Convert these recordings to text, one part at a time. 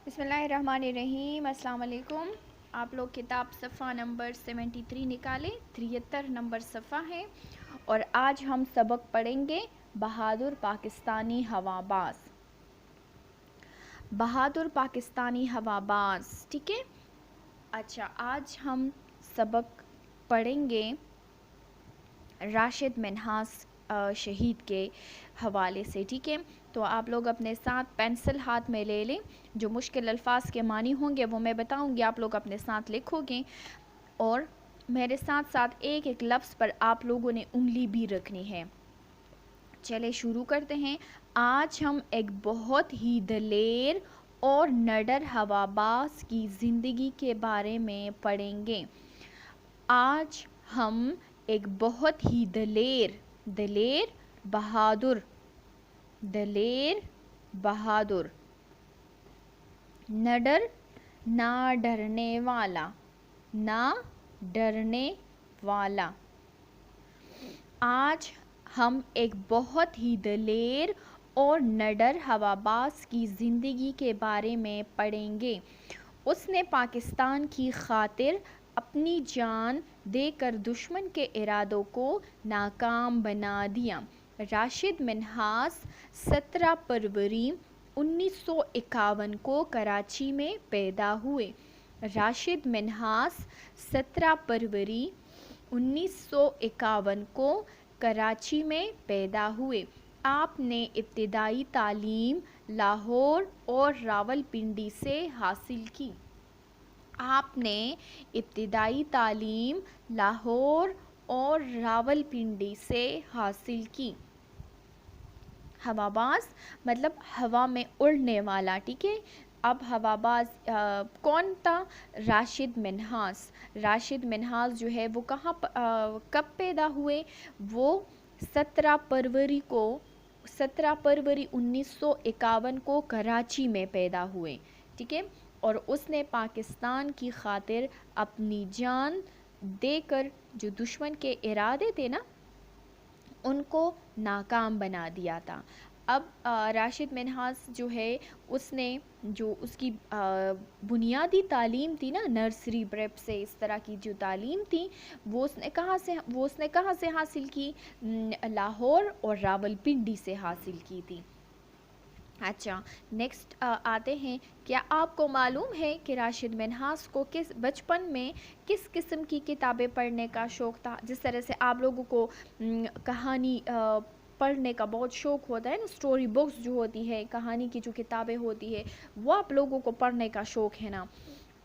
بسم اللہ الرحمن الرحیم۔ السلام علیکم۔ آپ لوگ کتاب صفحہ نمبر 73 نکالیں، 73 نمبر صفحہ ہے، اور آج ہم سبق پڑھیں گے بہادر پاکستانی ہواباز۔ بہادر پاکستانی ہواباز، ٹھیک ہے۔ اچھا، آج ہم سبق پڑھیں گے راشد منہاس شہید کے حوالے سے، ٹھیک ہے۔ تو آپ لوگ اپنے ساتھ پینسل ہاتھ میں لے لیں، جو مشکل الفاظ کے معنی ہوں گے وہ میں بتاؤں گی، آپ لوگ اپنے ساتھ لکھو گے، اور میرے ساتھ ساتھ ایک ایک لفظ پر آپ لوگوں نے انگلی بھی رکھنی ہے۔ چلے شروع کرتے ہیں۔ آج ہم ایک بہت ہی دلیر اور نڈر ہواباز کی زندگی کے بارے میں پڑھیں گے۔ آج ہم ایک بہت ہی دلیر بہادر، نڈر نہ ڈرنے والا۔ آج ہم ایک بہت ہی دلیر اور نڈر ہواباز کی زندگی کے بارے میں پڑھیں گے۔ اس نے پاکستان کی خاطر اپنی جان دے کر دشمن کے ارادوں کو ناکام بنا دیا۔ راشد منہاس 17 فروری 1951 کو کراچی میں پیدا ہوئے۔ راشد منہاس 17 فروری 1951 کو کراچی میں پیدا ہوئے۔ آپ نے ابتدائی تعلیم لاہور اور راولپنڈی سے حاصل کی۔ ہواباز مطلب ہوا میں اڑنے والا، ٹھیک ہے۔ اب ہواباز کون تھا؟ راشد منہاس جو ہے وہ کب پیدا ہوئے؟ وہ 17 فروری 1951 کو کراچی میں پیدا ہوئے، ٹھیک ہے۔ اور اس نے پاکستان کی خاطر اپنی جان دے کر جو دشمن کے ارادے تھے نا ان کو ناکام بنا دیا تھا۔ اب راشد منہاس جو ہے اس نے جو اس کی بنیادی تعلیم تھی نا، نرسری پریپ سے اس طرح کی جو تعلیم تھی، وہ اس نے کہاں سے حاصل کی؟ لاہور اور راولپنڈی سے حاصل کی تھی۔ اچھا، نیکسٹ آتے ہیں۔ کیا آپ کو معلوم ہے کہ راشد منہاس کو بچپن میں کس قسم کی کتابیں پڑھنے کا شوق تھا؟ جس طرح سے آپ لوگوں کو کہانی پڑھنے کا بہت شوق ہوتا ہے نا، سٹوری بکس جو ہوتی ہے، کہانی کی جو کتابیں ہوتی ہے وہ آپ لوگوں کو پڑھنے کا شوق ہے نا،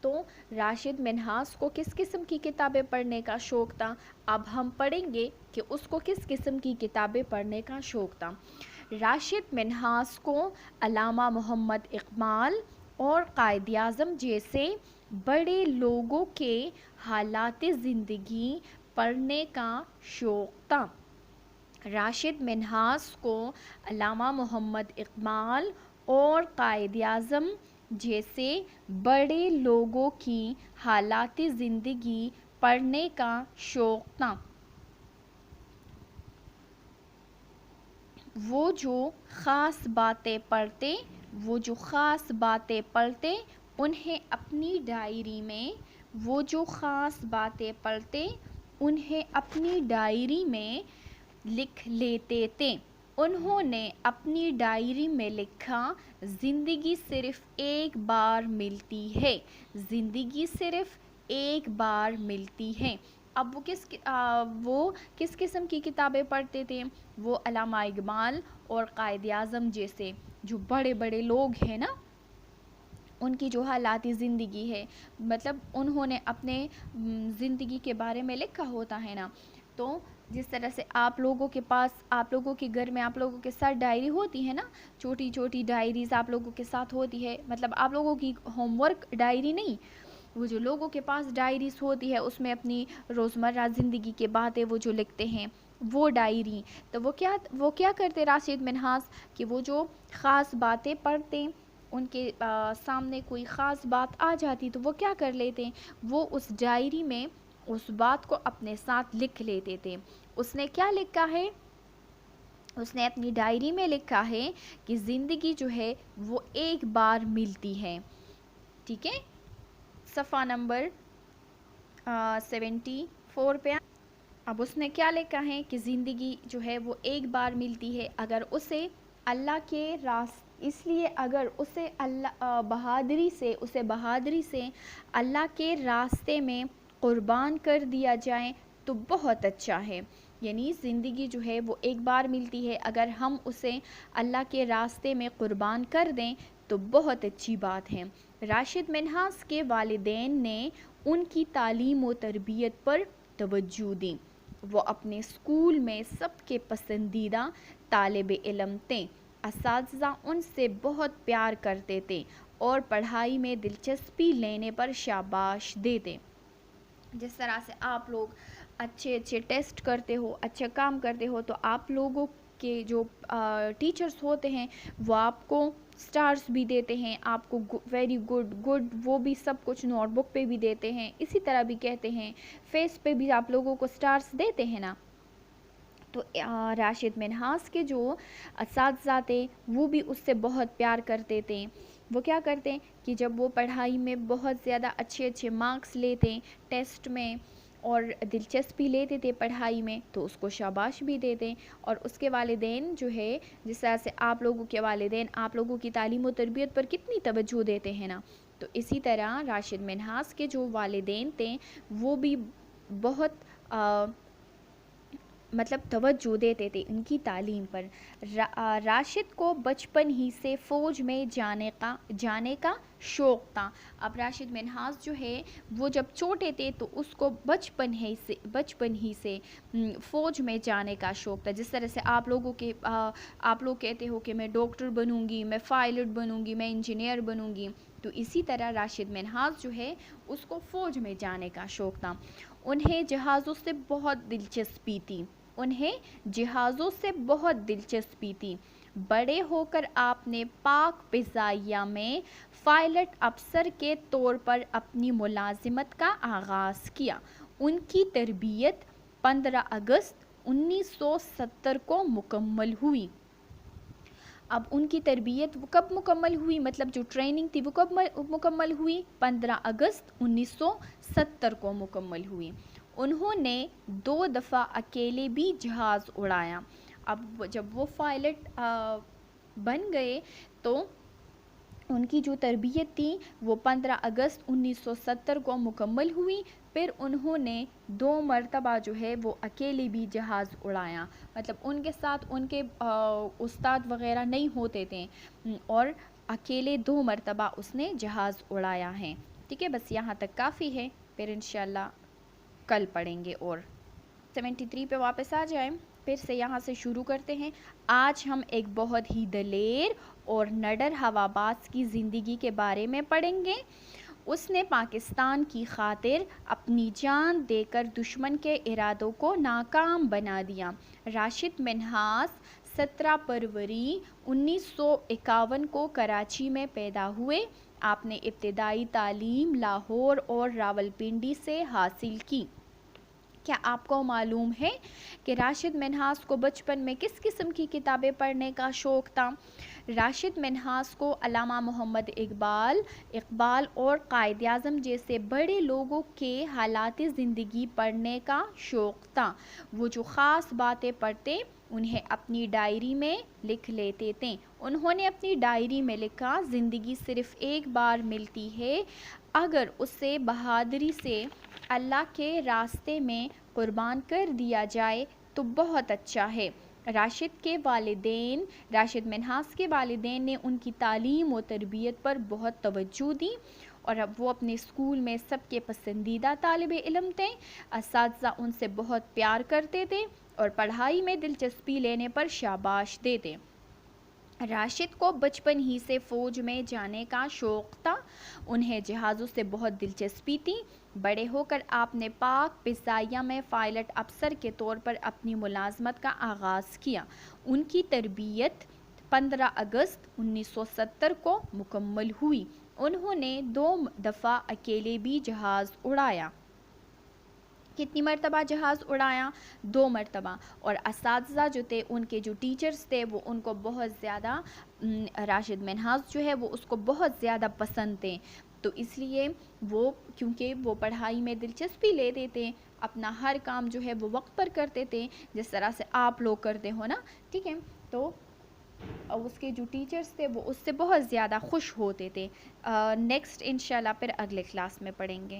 تو راشد منہاس کو کس قسم کی کتابیں پڑھنے کا شوق تھا؟ اب ہم پڑھیں گے کہ اس کو کس قسم کی کتابیں پڑھنے کا شوق تھا۔ راشد منہاس کو علامہ محمد اقبال اور قائد اعظم جیسے بڑے لوگوں کے حالات زندگی پڑھنے کا شوق تھا۔ راشد منہاس کو علامہ محمد اقبال اور قائد اعظم جیسے بڑے لوگوں کی حالات زندگی پڑھنے کا شوق تھا۔ وہ جو خاص باتیں پڑھتے انہیں اپنی ڈائری میں لکھ لیتے تھے۔ انہوں نے اپنی ڈائری میں لکھا، زندگی صرف ایک بار ملتی ہے۔ اب وہ کس قسم کی کتابیں پڑھتے تھے؟ وہ علامہ اقبال اور قائد اعظم جیسے جو بڑے بڑے لوگ ہیں نا ان کی جو حالات زندگی ہے، مطلب انہوں نے اپنے زندگی کے بارے میں لکھا ہوتا ہے نا، تو جس طرح سے آپ لوگوں کے گھر میں آپ لوگوں کے ساتھ ڈائری ہوتی ہے نا، چھوٹی چھوٹی ڈائریز آپ لوگوں کے ساتھ ہوتی ہے، مطلب آپ لوگوں کی ہوم ورک ڈائری نہیں، وہ جو لوگوں کے پاس ڈائریز ہوتی ہے اس میں اپنی روزمرہ زندگی کے باتیں وہ جو لکھتے ہیں وہ ڈائری، تو وہ کیا کرتے راشد منہاس کہ وہ جو خاص باتیں پڑھتے، ان کے سامنے کوئی خاص بات آ جاتی تو وہ کیا کر لیتے، وہ اس ڈائری میں اس بات کو اپنے ساتھ لکھ لیتے تھے۔ اس نے کیا لکھا ہے؟ اس نے اپنی ڈائری میں لکھا ہے کہ زندگی جو ہے وہ ایک بار ملتی ہے، ٹھیک ہے، صفحہ نمبر 74 پہ۔ اب اس نے کیا لکھا ہے کہ زندگی جو ہے وہ ایک بار ملتی ہے، اگر اسے اللہ کے اس لیے اگر اسے بہادری سے اللہ کے راستے میں قربان کر دیا جائے تو بہت اچھا ہے۔ یعنی زندگی جو ہے وہ ایک بار ملتی ہے، اگر ہم اسے اللہ کے راستے میں قربان کر دیں تو بہت اچھی بات ہے۔ راشد منہاس کے والدین نے ان کی تعلیم و تربیت پر توجہ دی۔ وہ اپنے اسکول میں سب کے پسندیدہ طالب علم تھے۔ اساتذہ ان سے بہت پیار کرتے تھے اور پڑھائی میں دلچسپی لینے پر شاباش دیتے۔ جس طرح سے آپ لوگ اچھے ٹیسٹ کرتے ہو، اچھا کام کرتے ہو، تو آپ لوگوں کے جو ٹیچرز ہوتے ہیں وہ آپ کو سٹارز بھی دیتے ہیں، آپ کو ویری گڈ وہ بھی سب کچھ نوٹ بک پہ بھی دیتے ہیں، اسی طرح بھی کہتے ہیں فیس پہ بھی آپ لوگوں کو سٹارز دیتے ہیں نا۔ تو راشد منہاس کے جو اساتذہ تھے وہ بھی اس سے بہت پیار کرتے تھے۔ وہ کیا کرتے ہیں کہ جب وہ پڑھائی میں بہت زیادہ اچھے مارکس لیتے ٹیسٹ میں اور دلچسپی لیتے تھے پڑھائی میں تو اس کو شاباش بھی دیتے، اور اس کے والدین جو ہے جس طرح سے آپ لوگوں کے والدین آپ لوگوں کی تعلیم و تربیت پر کتنی توجہ دیتے ہیں نا، تو اسی طرح راشد منہاس کے جو والدین تھے وہ بھی بہت توجہ دیتے تھے ان کی تعلیم پر۔ راشد کو بچپن ہی سے فوج میں جانے کا شوق تھا۔ اب راشد منہاس جو ہے وہ جب چھوٹے تھے تو اس کو بچپن ہی سے فوج میں جانے کا شوق تھا۔ جس طرح سے آپ لوگ کہتے ہو کہ میں ڈاکٹر بنوں گی، میں پائلٹ بنوں گی، میں انجینئر بنوں گی، تو اسی طرح راشد منہاس جو ہے اس کو فوج میں جانے کا شوق تھا۔ انہیں جہازوں سے بہت دلچسپی تھی۔ بڑے ہو کر آپ نے پاک فضائیہ میں پائلٹ افسر کے طور پر اپنی ملازمت کا آغاز کیا۔ ان کی تربیت 15 اگست 1970 کو مکمل ہوئی۔ اب ان کی تربیت کب مکمل ہوئی، مطلب جو ٹریننگ تھی وہ کب مکمل ہوئی؟ 15 اگست 1970 کو مکمل ہوئی۔ انہوں نے 2 دفعہ اکیلے بھی جہاز اڑایا۔ اب جب وہ پائلٹ بن گئے تو ان کی جو تربیت تھی وہ 15 اگست 1970 کو مکمل ہوئی، پھر انہوں نے 2 مرتبہ جو ہے وہ اکیلے بھی جہاز اڑایا، مطلب ان کے ساتھ ان کے استاد وغیرہ نہیں ہوتے تھے، اور اکیلے 2 مرتبہ اس نے جہاز اڑایا ہے۔ ٹھیک ہے، بس یہاں تک کافی ہے، پھر انشاءاللہ کل پڑھیں گے۔ اور 73 پہ واپس آ جائیں، پھر سے یہاں سے شروع کرتے ہیں۔ آج ہم ایک بہت ہی دلیر اور نڈر ہواباز کی زندگی کے بارے میں پڑھیں گے۔ اس نے پاکستان کی خاطر اپنی جان دے کر دشمن کے ارادوں کو ناکام بنا دیا۔ راشد منہاس 17 فروری 1951 کو کراچی میں پیدا ہوئے۔ آپ نے ابتدائی تعلیم لاہور اور راولپنڈی سے حاصل کی۔ کیا آپ کو معلوم ہے کہ راشد منہاس کو بچپن میں کس قسم کی کتابیں پڑھنے کا شوق تھا؟ راشد منہاس کو علامہ محمد اقبال اور قائد اعظم جیسے بڑے لوگوں کے حالات زندگی پڑھنے کا شوق تھا۔ وہ جو خاص باتیں پڑھتے انہیں اپنی ڈائری میں لکھ لیتے تھے۔ انہوں نے اپنی ڈائری میں لکھا، زندگی صرف ایک بار ملتی ہے، اگر اسے بہادری سے اللہ کے راستے میں قربان کر دیا جائے تو بہت اچھا ہے۔ راشد منہاس کے والدین نے ان کی تعلیم و تربیت پر بہت توجہ دی، اور اب وہ اپنے اسکول میں سب کے پسندیدہ طالب علم تھے۔ اساتذہ ان سے بہت پیار کرتے تھے اور پڑھائی میں دلچسپی لینے پر شاباش دیتے۔ راشد کو بچپن ہی سے فوج میں جانے کا شوق تھا۔ انہیں جہازوں سے بہت دلچسپی تھی۔ بڑے ہو کر آپ نے پاک فضائیہ میں پائلٹ افسر کے طور پر اپنی ملازمت کا آغاز کیا۔ ان کی تربیت 15 اگست 1970 کو مکمل ہوئی۔ انہوں نے 2 دفعہ اکیلے بھی جہاز اڑایا۔ کتنی مرتبہ جہاز اڑایا؟ 2 مرتبہ۔ اور اساتذہ جو تھے ان کے جو ٹیچرز تھے وہ ان کو بہت زیادہ راشد منہاس جو ہے وہ اس کو بہت زیادہ پسند تھے۔ تو اس لیے وہ کیونکہ وہ پڑھائی میں دلچسپی لیتے تھے، اپنا ہر کام جو ہے وہ وقت پر کرتے تھے، جس طرح سے آپ لوگ کرتے ہو نا، ٹھیک ہے. تو اس کے جو ٹیچرز تھے وہ اس سے بہت زیادہ خوش ہوتے تھے. نیکسٹ انشاءاللہ پھر اگلے کلاس میں پڑھیں گے.